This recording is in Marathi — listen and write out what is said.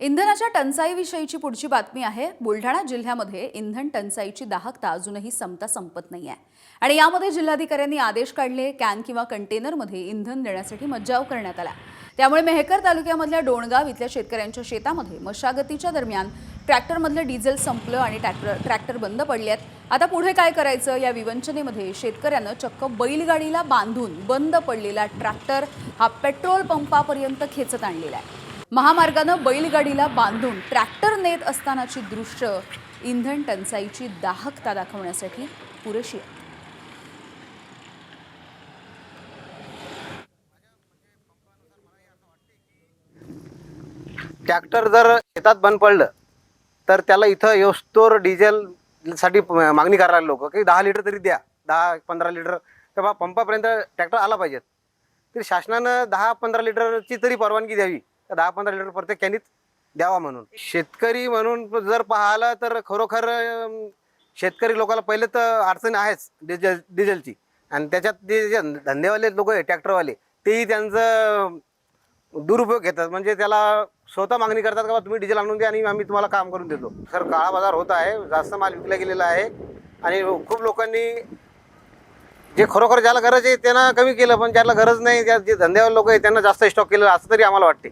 इंधनाच्या टंचाईविषयीची पुढची बातमी आहे। बुलढाणा जिल्ह्यामध्ये इंधन टंचाईची दाहकता अजूनही संपत नाही आहे आणि यामध्ये जिल्हाधिकाऱ्यांनी आदेश काढले। कॅन किंवा कंटेनरमध्ये इंधन देण्यासाठी मज्जाव करण्यात आला। त्यामुळे मेहकर तालुक्यामधल्या डोणगाव इथल्या शेतकऱ्यांच्या शेतामध्ये मशागतीच्या दरम्यान ट्रॅक्टरमधलं डिझेल संपलं आणि ट्रॅक्टर बंद पडले आहेत। आता पुढे काय करायचं या विवंचनेमध्ये शेतकऱ्यानं चक्क बैलगाडीला बांधून बंद पडलेला ट्रॅक्टर हा पेट्रोल पंपापर्यंत खेचत आणलेला आहे। महामार्गानं बैलगाडीला बांधून ट्रॅक्टर नेत असतानाची दृश्य इंधन टंचाईची दाहकता दाखवण्यासाठी पुरेशी आहे। ट्रॅक्टर जर शेतात बंद पडलं तर त्याला इथं योस्तोर डिझेलसाठी मागणी करायला लोक की 10 लिटर तरी द्या, 10-15 लिटर तेव्हा पंपापर्यंत ट्रॅक्टर आला पाहिजे। तरी शासनानं 10-15 लिटरची तरी परवानगी द्यावी, 10-15 लिटर प्रत्येक कॅनीत द्यावा म्हणून। शेतकरी म्हणून जर पाहिलं तर खरोखर शेतकरी लोकांना पहिले तर अडचण आहेच डिझेलची, आणि त्याच्यात जे धंदेवाले लोक आहे ट्रॅक्टरवाले तेही त्यांचं दुरुपयोग घेतात। म्हणजे त्याला स्वतः मागणी करतात का तुम्ही डिझेल आणून द्या आणि आम्ही तुम्हाला काम करून देतो। सर काळा बाजार होत आहे, जास्त माल विकला गेलेला आहे आणि खूप लोकांनी जे खरोखर ज्याला गरज आहे त्यांना कमी केलं, पण ज्याला गरज नाही, जे धंदेवाले लोक आहे त्यांना जास्त स्टॉक केलं असं तरी आम्हाला वाटते।